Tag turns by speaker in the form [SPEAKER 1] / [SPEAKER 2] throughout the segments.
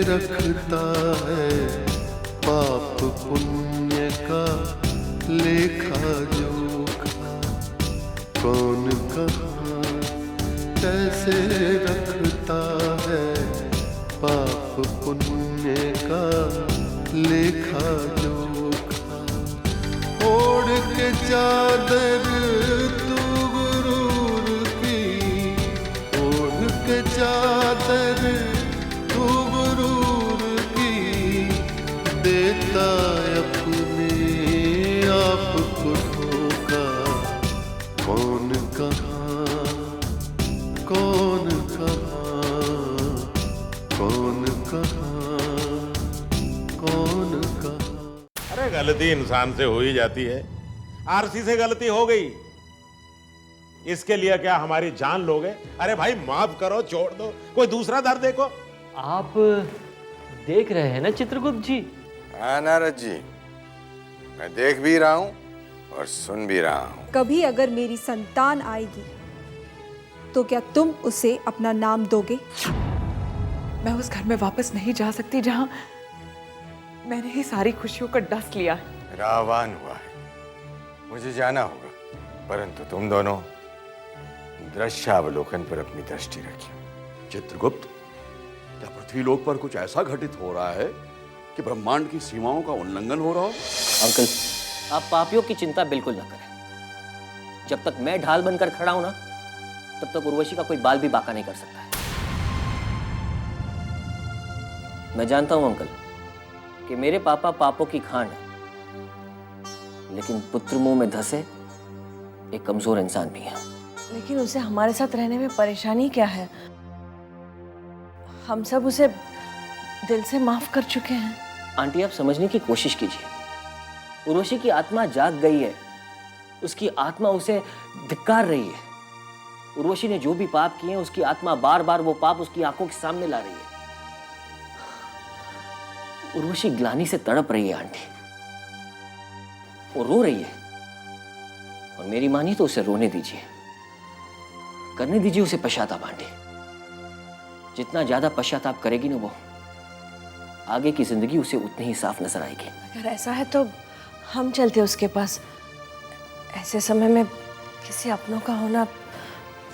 [SPEAKER 1] रखता है पाप पुण्य का लेखा जोखा। कौन कहाँ कैसे रखता है पाप पुण्य का लेखा जोखा। ओढ़ के चादर तू गुरूर की, ओढ़ के चादर तू गुरूर की, देता अपने आप को धोखा। कौन कहाँ कौन कहाँ कौन कहाँ कौन कहाँ।
[SPEAKER 2] अरे गलती इंसान से हो ही जाती है। आरसी से गलती हो गई, इसके लिए क्या हमारी जान लोगे? अरे भाई माफ करो, छोड़ दो, कोई दूसरा दर देखो।
[SPEAKER 3] आप देख रहे हैं ना चित्रगुप्त जी?
[SPEAKER 4] हाँ नारद जी, मैं देख भी रहा हूँ और सुन भी रहा हूँ।
[SPEAKER 5] कभी अगर मेरी संतान आएगी तो क्या तुम उसे अपना नाम दोगे?
[SPEAKER 6] मैं उस घर में वापस नहीं जा सकती जहां मैंने ही सारी खुशियों का डस लिया है।
[SPEAKER 4] मेरा आह्वान हुआ है, मुझे जाना होगा, परंतु तुम दोनों दृश्यावलोकन पर अपनी दृष्टि रखिए।
[SPEAKER 7] चित्रगुप्त, क्या पृथ्वीलोक पर कुछ ऐसा घटित हो रहा है कि ब्रह्मांड की सीमाओं का उल्लंघन हो रहा हो?
[SPEAKER 3] अंकल, आप पापियों की चिंता बिल्कुल न करें। जब तक मैं ढाल बनकर खड़ा हूं ना, तब तक उर्वशी का कोई बाल भी बाका नहीं कर सकता है। मैं जानता हूं अंकल कि मेरे पापा पापों की खान है, लेकिन पुत्र मुंह में धसे एक कमजोर इंसान भी है।
[SPEAKER 8] लेकिन उसे हमारे साथ रहने में परेशानी क्या है? हम सब उसे दिल से माफ कर चुके हैं।
[SPEAKER 3] आंटी, आप समझने की कोशिश कीजिए। उर्वशी की आत्मा जाग गई है, उसकी आत्मा उसे धिक्कार रही है। उर्वशी ने जो भी पाप किए हैं, उसकी आत्मा बार बार वो पाप उसकी आंखों के सामने ला रही है। उर्वशी ग्लानि से तड़प रही है आंटी, वो रो रही है। और मेरी मानिए तो उसे रोने दीजिए, करने दीजिए उसे पश्चाताप आंटी। जितना ज्यादा पश्चाताप करेगी ना, वो आगे की जिंदगी उसे उतनी ही साफ नजर आएगी।
[SPEAKER 8] अगर ऐसा है तो हम चलते उसके पास। ऐसे समय में किसी अपनों का होना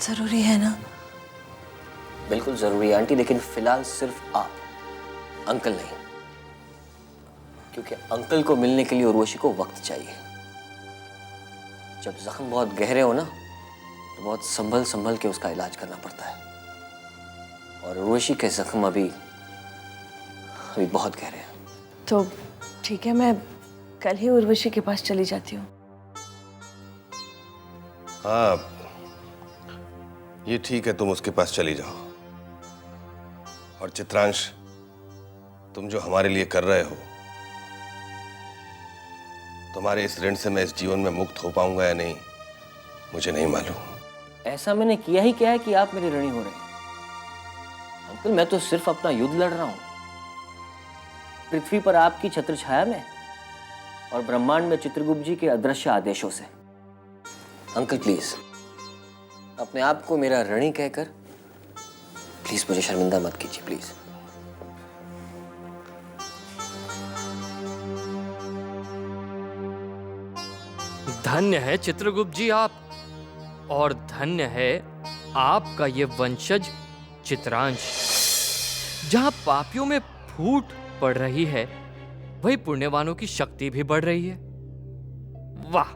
[SPEAKER 8] जरूरी है ना?
[SPEAKER 3] बिल्कुल जरूरी है आंटी, लेकिन फिलहाल सिर्फ आप, अंकल नहीं। क्योंकि अंकल को मिलने के लिए उर्वशी को वक्त चाहिए। जब जख्म बहुत गहरे हो ना, तो बहुत संभल संभल के उसका इलाज करना पड़ता है। और उर्वशी के जख्म अभी बहुत गहरे हैं।
[SPEAKER 8] तो ठीक है, मैं कल ही उर्वशी के पास चली जाती हूँ।
[SPEAKER 9] हाँ, ये ठीक है, तुम उसके पास चली जाओ। और चित्रांश, तुम जो हमारे लिए कर रहे हो, तुम्हारे इस ऋण से मैं इस जीवन में मुक्त हो पाऊंगा या नहीं, मुझे नहीं मालूम।
[SPEAKER 3] ऐसा मैंने किया ही क्या है कि आप मेरे ऋणी हो रहे हैं? अंकल, मैं तो सिर्फ अपना युद्ध लड़ रहा हूं, पृथ्वी पर आपकी छत्र छाया में और ब्रह्मांड में चित्रगुप्त जी के अदृश्य आदेशों से। अंकल प्लीज, अपने आप को मेरा ऋणी कहकर प्लीज मुझे शर्मिंदा मत कीजिए, प्लीज।
[SPEAKER 10] धन्य है चित्रगुप्त जी आप, और धन्य है आपका ये वंशज चित्रांश। जहां पापियों में फूट पड़ रही है, वही पुण्यवानों की शक्ति भी बढ़ रही है। वाह!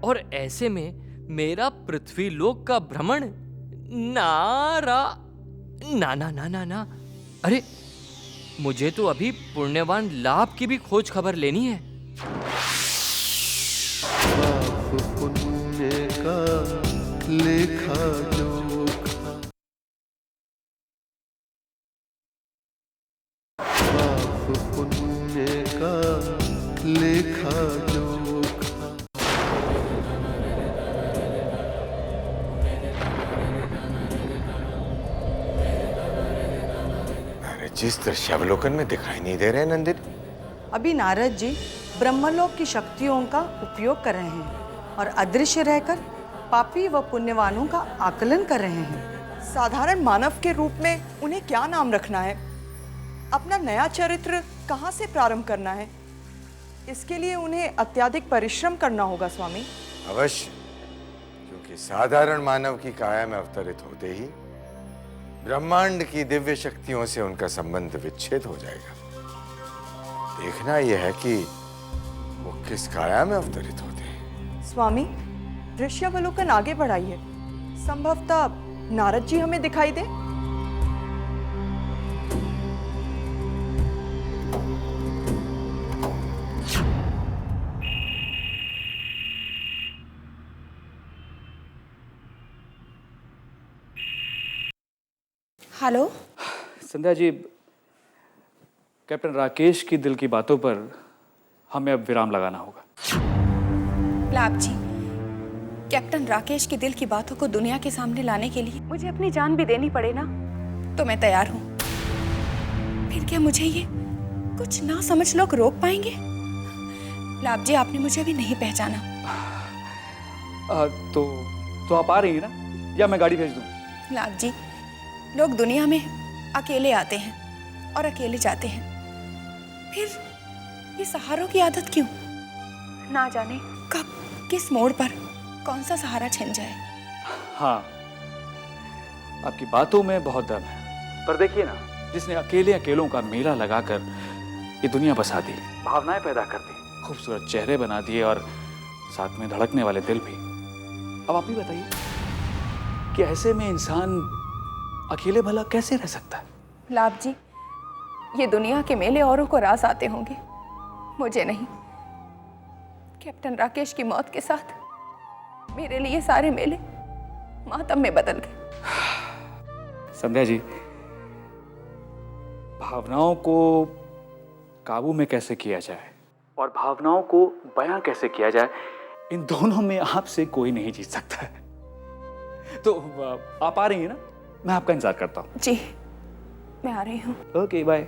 [SPEAKER 10] और ऐसे में मेरा पृथ्वी लोक का भ्रमण ना ना ना ना ना। अरे, मुझे तो अभी पुण्यवान लाभ की भी खोज खबर लेनी है।
[SPEAKER 1] पाप पुण्य का लेखा जोखा। पाप पुण्य का लेखा जोखा।
[SPEAKER 4] जिस दृश्यावलोकन में दिखाई नहीं दे रहे नंदिनी।
[SPEAKER 11] अभी नारद जी ब्रह्मलोक की शक्तियों का उपयोग कर रहे हैं और अदृश्य रहकर पापी व पुण्यवानों का आकलन कर रहे हैं। साधारण मानव के रूप में उन्हें क्या नाम रखना है? अपना नया चरित्र कहाँ से प्रारंभ करना है? इसके लिए उन्हें अत्यधिक परिश्रम करना होगा स्वामी।
[SPEAKER 4] अवश्य, क्योंकि साधारण मानव की काया में अवतरित होते ही ब्रह्मांड की दिव्य शक्तियों से उनका संबंध विच्छेद हो जाएगा। देखना यह है कि वो किस काया में अवतरित होते हैं।
[SPEAKER 11] स्वामी, दृश्यावलोकन आगे बढ़ाइए। संभवतः नारद जी हमें दिखाई दे।
[SPEAKER 12] हेलो
[SPEAKER 13] संध्या जी, कैप्टन राकेश की दिल की बातों पर हमें अब विराम लगाना होगा।
[SPEAKER 12] लाभ जी, कैप्टन राकेश के दिल की बातों को दुनिया के सामने लाने के लिए मुझे अपनी जान भी देनी पड़े ना, तो मैं तैयार हूँ। फिर क्या मुझे ये कुछ ना समझ लोग रोक पाएंगे? लाभ जी, आपने मुझे अभी नहीं पहचाना।
[SPEAKER 13] तो आप आ रही हैं ना, या मैं गाड़ी भेज दूँ?
[SPEAKER 12] लाभ जी, लोग दुनिया में अकेले आते हैं और अकेले जाते हैं, फिर ये सहारों की आदत क्यों? ना जाने कब किस मोड़ पर कौन सा सहारा छिन जाए।
[SPEAKER 13] हाँ, आपकी बातों में बहुत दम है, पर देखिए ना, जिसने अकेले अकेलों का मेला लगाकर ये दुनिया बसा दी, भावनाएं पैदा कर दी, खूबसूरत चेहरे बना दिए और साथ में धड़कने वाले दिल भी। अब आप ही बताइए कि ऐसे में इंसान अकेले भला कैसे रह सकता है?
[SPEAKER 12] लाभ जी, ये दुनिया के मेले औरों को रास आते होंगे, मुझे नहीं। कैप्टन राकेश की मौत के साथ मेरे लिए सारे मेले मातम में बदल गए।
[SPEAKER 13] संध्या जी, भावनाओं को काबू में कैसे किया जाए और भावनाओं को बयां कैसे किया जाए, इन दोनों में आपसे कोई नहीं जीत सकता है। तो आप आ रही हैं ना? मैं आपका इंतजार करता हूँ।
[SPEAKER 12] जी, मैं आ रही हूँ।
[SPEAKER 13] Okay, bye.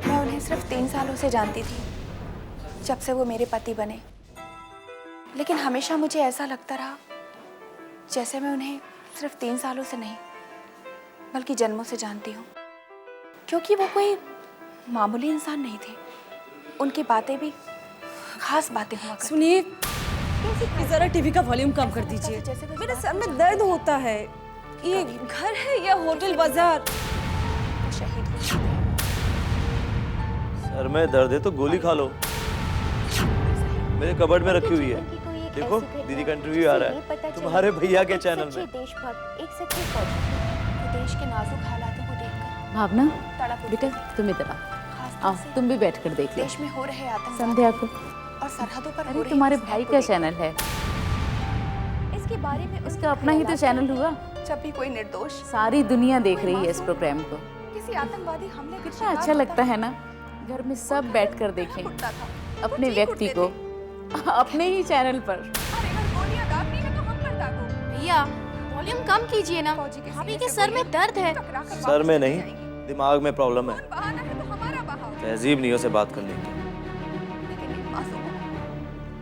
[SPEAKER 12] मैं उन्हें सिर्फ 3 सालों से जानती थी, जब से वो मेरे पति बने, लेकिन हमेशा मुझे ऐसा लगता रहा जैसे मैं उन्हें सिर्फ 3 सालों से नहीं, बल्कि जन्मों से जानती हूँ, क्योंकि वो कोई मामूली इंसान नहीं थे। उनकी बातें भी खास बातें हुआ करती।
[SPEAKER 8] सुनिए, जरा टीवी का वॉल्यूम कम कर दीजिए, मेरे सर में दर्द होता है। ये घर है या होटल बाजार?
[SPEAKER 14] सर में दर्द है तो गोली खा लो, मेरे कबर्ड में रखी हुई है। देखो, दीदी का इंटरव्यू आ रहा है तुम्हारे भैया के चैनल में।
[SPEAKER 12] देशभक्त एक सच्चे फौजी देश के नाजुक हालातों को देखकर
[SPEAKER 15] भावना, बेटा तुम इधर आओ, तुम भी बैठ कर देख लो।
[SPEAKER 12] देश में हो रहे आतंक
[SPEAKER 15] संध्या को,
[SPEAKER 12] और सरहदों पर
[SPEAKER 15] अरे तुम्हारे भाई का चैनल है,
[SPEAKER 12] इसके बारे में
[SPEAKER 15] उसका अपना ही तो चैनल हुआ।
[SPEAKER 12] जब भी कोई निर्दोष
[SPEAKER 15] सारी दुनिया देख रही है इस प्रोग्राम को।
[SPEAKER 12] किसी आतंकवादी हमले का
[SPEAKER 15] कितना अच्छा लगता है ना, घर में सब बैठकर देखें अपने व्यक्ति को अपने ही चैनल पर।
[SPEAKER 16] भैया वॉल्यूम कम कीजिए ना, भाभी के सर में दर्द है।
[SPEAKER 14] सर में नहीं, दिमाग में प्रॉब्लम है। तहजीब नहीं हो से बात करने की।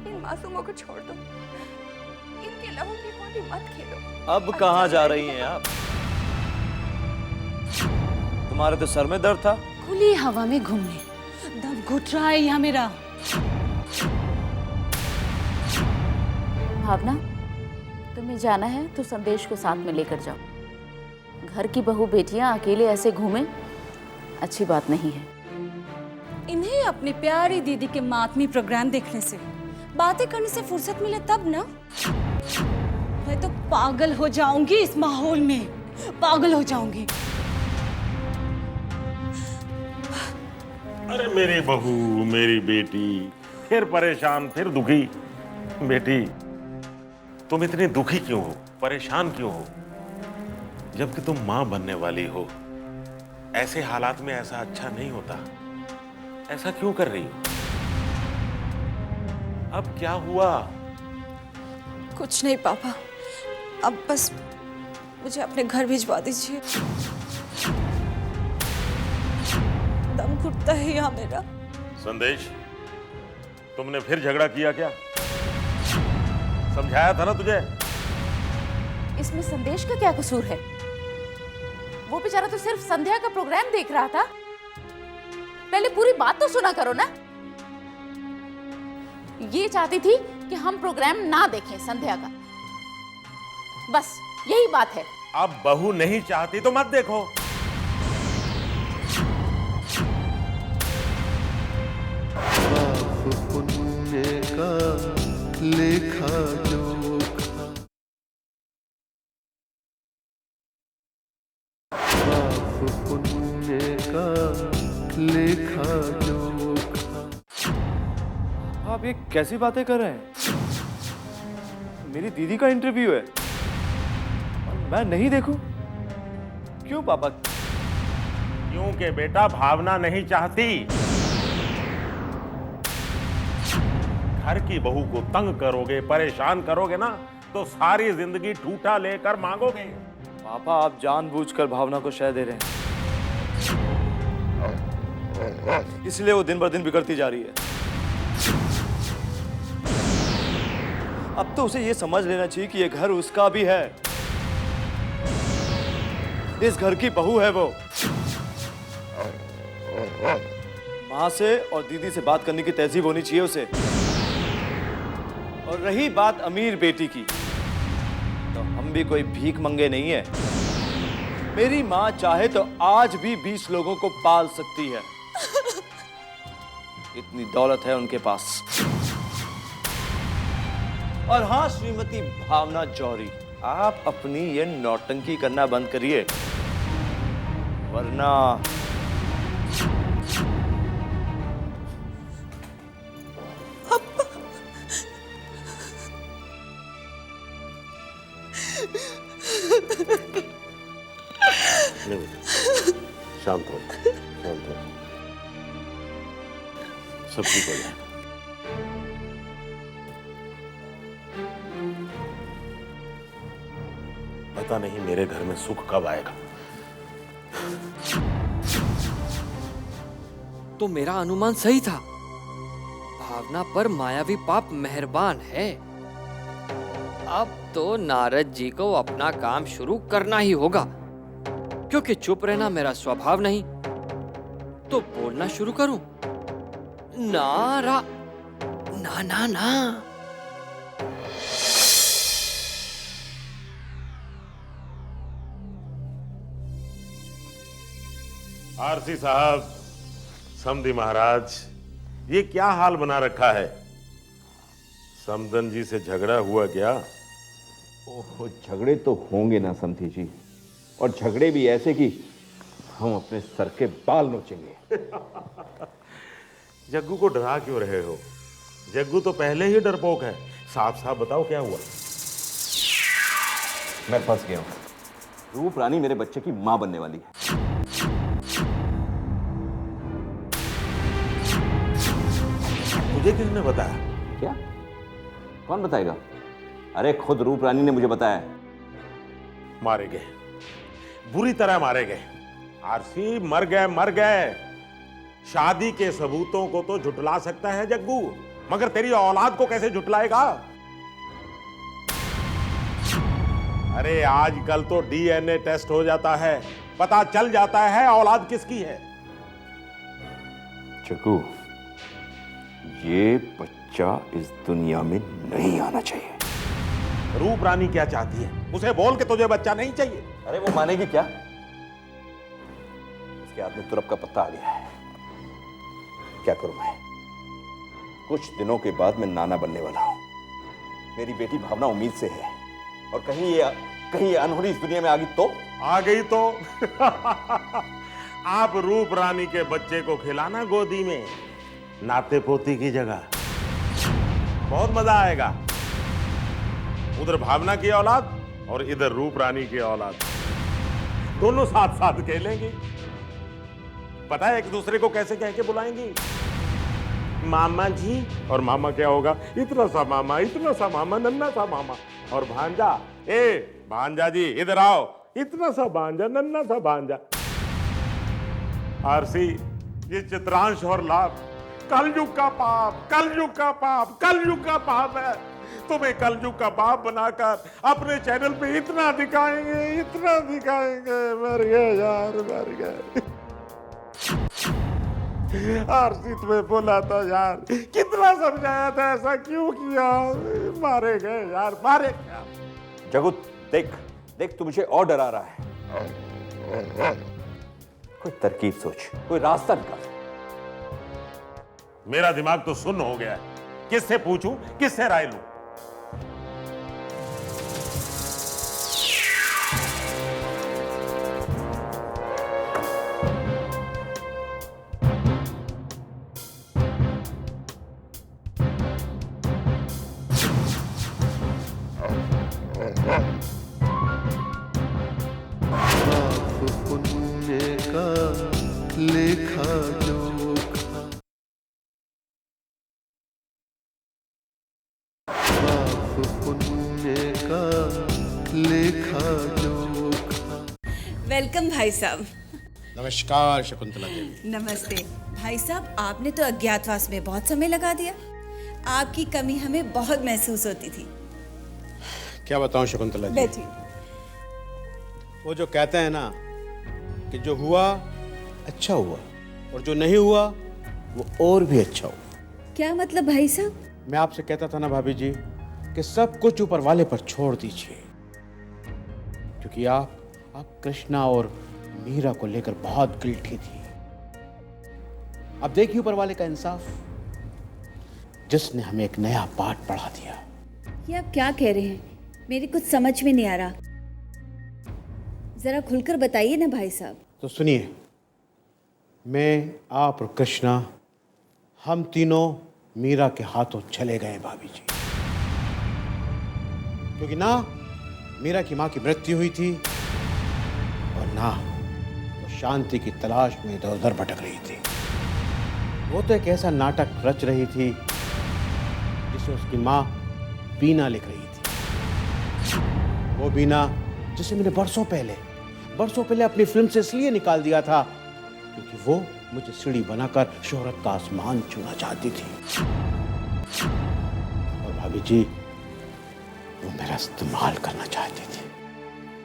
[SPEAKER 12] इन मासूमों को छोड़ दो, इनके लहू की होली मत खेलो।
[SPEAKER 14] अब कहाँ जा रही हैं आप? तुम्हारे तो सर में दर्द था।
[SPEAKER 8] खुली हवा में घूमने, दम घुट रहा है यहाँ मेरा।
[SPEAKER 15] भावना, तुम्हें जाना है तो संदेश को साथ में लेकर जाओ। घर की बहू बेटियां अकेले ऐसे घूमें अच्छी बात नहीं है।
[SPEAKER 8] इन्हें अपनी प्यारी दीदी के मातमी प्रोग्राम देखने से, बातें करने से फुर्सत मिले तब ना। मैं तो पागल हो जाऊंगी इस माहौल में, पागल हो जाऊंगी।
[SPEAKER 2] अरे मेरी बहू, मेरी बेटी, फिर परेशान, फिर दुखी। बेटी, तुम इतनी दुखी क्यों हो, परेशान क्यों हो, जबकि तुम मां बनने वाली हो? ऐसे हालात में ऐसा अच्छा नहीं होता। ऐसा क्यों कर रही हो? अब क्या हुआ?
[SPEAKER 8] कुछ नहीं पापा,
[SPEAKER 5] अब बस मुझे अपने घर भिजवा दीजिए। दम घुटता है यहाँ मेरा।
[SPEAKER 2] संदेश, तुमने फिर झगड़ा किया क्या? समझाया था ना तुझे।
[SPEAKER 15] इसमें संदेश का क्या कसूर है? वो बेचारा तो सिर्फ संध्या का प्रोग्राम देख रहा था। पहले पूरी बात तो सुना करो ना। ये चाहती थी कि हम प्रोग्राम ना देखें संध्या का, बस यही बात है।
[SPEAKER 2] अब बहू नहीं चाहती तो मत देखो।
[SPEAKER 1] पाप पुण्य का लेखा जोखा, पाप पुण्य का लेखा जोखा।
[SPEAKER 14] आप ये कैसी बातें कर रहे हैं? मेरी दीदी का इंटरव्यू है और मैं नहीं देखूं? क्यों पापा?
[SPEAKER 2] क्योंकि बेटा भावना नहीं चाहती। घर की बहू को तंग करोगे, परेशान करोगे ना, तो सारी जिंदगी ठूठा लेकर मांगोगे।
[SPEAKER 14] पापा, आप जानबूझकर भावना को शय दे रहे हैं, इसलिए वो दिन ब दिन बिगड़ती जा रही है। अब तो उसे ये समझ लेना चाहिए कि ये घर उसका भी है। इस घर की बहू है वो। मां से और दीदी से बात करने की तहजीब होनी चाहिए उसे। और रही बात अमीर बेटी की, तो हम भी कोई भीख मंगे नहीं है। मेरी मां चाहे तो आज भी 20 लोगों को पाल सकती है। इतनी दौलत है उनके पास। और हाँ श्रीमती भावना जौहरी, आप अपनी ये नौटंकी करना बंद करिए, वरना
[SPEAKER 2] शांत हो, शांत हो, सब ठीक हो जाएगा। पता नहीं मेरे घर में सुख कब आएगा।
[SPEAKER 10] तो मेरा अनुमान सही था। भावना पर मायावी पाप मेहरबान है। अब तो नारद जी को अपना काम शुरू करना ही होगा, क्योंकि चुप रहना मेरा स्वभाव नहीं। तो बोलना शुरू करूं? नारा ना ना ना।
[SPEAKER 2] आरसी साहब, समधी महाराज, ये क्या हाल बना रखा है? समदन जी से झगड़ा हुआ क्या?
[SPEAKER 17] ओहो, झगड़े तो होंगे ना समधी जी, और झगड़े भी ऐसे कि हम अपने सर के बाल नोचेंगे।
[SPEAKER 2] जग्गू को डरा क्यों रहे हो? जग्गू तो पहले ही डरपोक है। साफ साफ बताओ क्या हुआ?
[SPEAKER 17] मैं फंस गया हूं। रूप रानी मेरे बच्चे की मां बनने वाली है।
[SPEAKER 2] मुझे किसने बताया?
[SPEAKER 17] क्या? कौन बताएगा? अरे खुद रूप रानी ने मुझे बताया।
[SPEAKER 2] मारे गए, बुरी तरह मारे गए। आरसी, मर गए, मर गए। शादी के सबूतों को तो झुटला सकता है जग्गू, मगर तेरी औलाद को कैसे झुटलाएगा? अरे आजकल तो डीएनए टेस्ट हो जाता है, पता चल जाता है औलाद किसकी है।
[SPEAKER 17] जग्गू, ये बच्चा इस दुनिया में नहीं आना चाहिए।
[SPEAKER 2] रूप रानी क्या चाहती है? उसे बोल के तुझे बच्चा नहीं चाहिए।
[SPEAKER 17] अरे वो मानेगी क्या? उसके हाथ में तुरप का पत्ता आ गया है। क्या करूं मैं? कुछ दिनों के बाद मैं नाना बनने वाला हूं। मेरी बेटी भावना उम्मीद से है, और कहीं ये अनहोनी इस दुनिया में आ गई तो?
[SPEAKER 2] आ गई तो आप रूप रानी के बच्चे को खिलाना गोदी में, नाते पोती की जगह। बहुत मजा आएगा। उधर भावना की औलाद और इधर रूप रानी की औलाद, दोनों साथ साथ खेलेंगी। पता है एक दूसरे को कैसे कह के बुलाएंगी? मामा जी। और मामा क्या होगा? इतना सा मामा, इतना सा मामा, नन्ना सा मामा। और भांजा ए भांजा जी इधर आओ, इतना सा भांजा, नन्ना सा भांजा। आरसी, ये चित्रांश और लाभ कलयुग का पाप, कलयुग का पाप, कलयुग का पाप है। तुम्हें कलयुग का बाप बनाकर अपने चैनल पे इतना दिखाएंगे, इतना दिखाएंगे। मर गए यार, मर गए। आरसी तुम्हें बोला था यार, कितना समझाया था, ऐसा क्यों किया? मारे गए यार, मारे गया।
[SPEAKER 17] जगू देख देख, तू मुझे और डरा रहा है। कोई तरकीब सोच, कोई रास्ता निकाल।
[SPEAKER 2] मेरा दिमाग तो सुन्न हो गया है। किससे पूछूं, किससे राय लूं?
[SPEAKER 1] पाप पुण्य का लेखा जोखा, पाप पुण्य का लेखा जोखा।
[SPEAKER 18] वेलकम भाई साहब।
[SPEAKER 19] नमस्कार शकुंतला देवी।
[SPEAKER 18] नमस्ते भाई साहब, आपने तो अज्ञातवास में बहुत समय लगा दिया। आपकी कमी हमें बहुत महसूस होती थी।
[SPEAKER 19] क्या बताऊं शकुंतला जी,
[SPEAKER 18] बैठिए।
[SPEAKER 19] वो जो कहते हैं ना कि जो हुआ अच्छा हुआ और जो नहीं हुआ वो और भी अच्छा हुआ।
[SPEAKER 18] क्या मतलब भाई साहब?
[SPEAKER 19] मैं आपसे कहता था ना भाभी जी कि सब कुछ ऊपर वाले पर छोड़ दीजिए, क्योंकि आप कृष्णा और मीरा को लेकर बहुत गिल्टी थी। अब देखिए ऊपर वाले का इंसाफ, जिसने हमें एक नया पाठ पढ़ा दिया।
[SPEAKER 18] ये आप क्या कह रहे हैं? मेरी कुछ समझ में नहीं आ रहा, जरा खुलकर बताइए ना भाई साहब।
[SPEAKER 19] तो सुनिए, मैं, आप और कृष्णा, हम तीनों मीरा के हाथों चले गए भाभी जी, क्योंकि ना मीरा की मां की मृत्यु हुई थी और ना वो शांति की तलाश में इधर उधर भटक रही थी। वो तो एक ऐसा नाटक रच रही थी जिसे उसकी मां बीना लिख रही थी। वो बीना जिसे मैंने बरसों पहले अपनी फिल्म से इसलिए निकाल दिया था क्योंकि वो मुझे सीढ़ी बनाकर शोहरत का आसमान छूना चाहती थी। और भाभी जी, वो मेरा इस्तेमाल करना चाहती थी।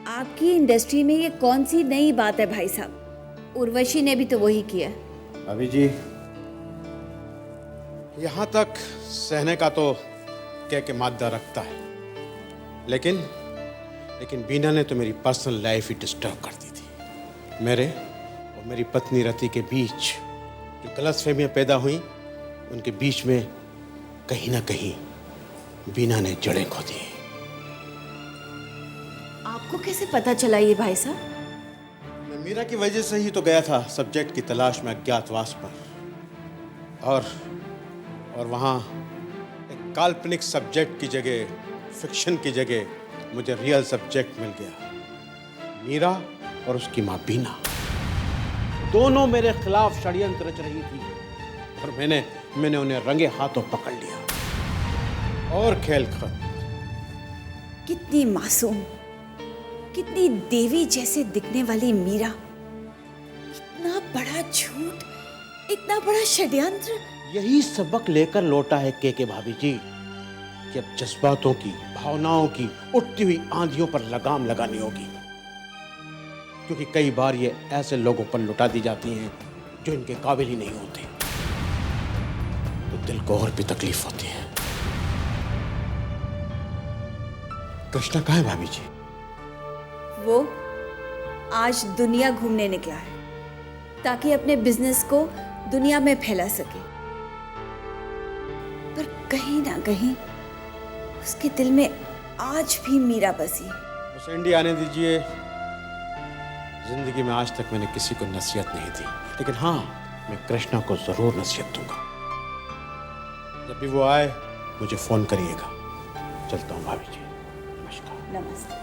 [SPEAKER 18] आपकी इंडस्ट्री में ये कौन सी नई बात है भाई साहब? उर्वशी ने भी तो वही किया।
[SPEAKER 19] भाभी जी, यहाँ तक सहने का तो कह के मादा रखता है, लेकिन बीना ने तो मेरी पर्सनल लाइफ ही डिस्टर्ब कर दी थी। मेरे और मेरी पत्नी रति के बीच जो गलतफहमियां पैदा हुई, उनके बीच में कहीं ना कहीं बीना ने जड़ें खो दी।
[SPEAKER 18] आपको कैसे पता चला ये भाई साहब?
[SPEAKER 19] मैं मीरा की वजह से ही तो गया था सब्जेक्ट की तलाश में अज्ञातवास पर, और वहाँ एक काल्पनिक सब्जेक्ट की जगह, फिक्शन की जगह मुझे रियल सब्जेक्ट मिल गया। मीरा और उसकी माँ बीना दोनों मेरे खिलाफ षड्यंत्र रच रही थी और मैंने उन्हें रंगे हाथों पकड़ लिया और खेल खत्म।
[SPEAKER 18] कितनी मासूम, कितनी देवी जैसे दिखने वाली मीरा, इतना बड़ा झूठ, इतना बड़ा षड्यंत्र।
[SPEAKER 19] यही सबक लेकर लौटा है के भाभी जी कि अब जज्बातों की, भावनाओं की उठती हुई आंधियों पर लगाम लगानी होगी, क्योंकि कई बार ये ऐसे लोगों पर लुटा दी जाती हैं जो इनके काबिल ही नहीं होते, तो दिल को और भी तकलीफ होती है। कृष्णा कहाँ है भाभी जी?
[SPEAKER 18] वो आज दुनिया घूमने निकला है ताकि अपने बिजनेस को दुनिया में फैला सके, पर कहीं ना कहीं उसके दिल में आज भी मीरा बसी।
[SPEAKER 19] उसे इंडिया आने दीजिए। जिंदगी में आज तक मैंने किसी को नसीहत नहीं दी, लेकिन हाँ, मैं कृष्णा को जरूर नसीहत दूंगा। जब भी वो आए मुझे फोन करिएगा। चलता हूँ भाभी जी, नमस्कार।
[SPEAKER 18] नमस्ते।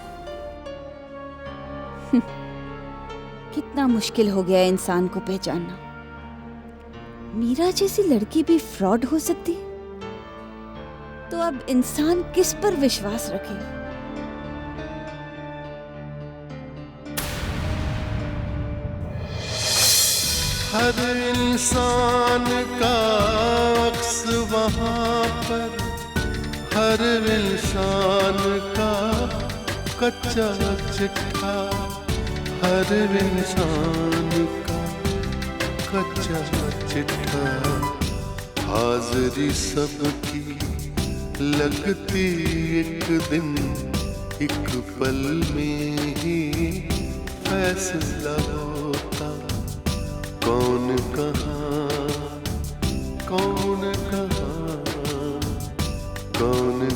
[SPEAKER 18] कितना मुश्किल हो गया इंसान को पहचानना। मीरा जैसी लड़की भी फ्रॉड हो सकती, तो अब इंसान किस पर विश्वास रखे?
[SPEAKER 1] हर इंसान का अक्स वहाँ पर, हर इंसान का कच्चा चिट्ठा, हर इंसान का कच्चा चिट्ठा। हाज़िरी सबकी लगती एक दिन, एक पल में ही फैसला होता। कौन कहाँ, कौन कहाँ, कौन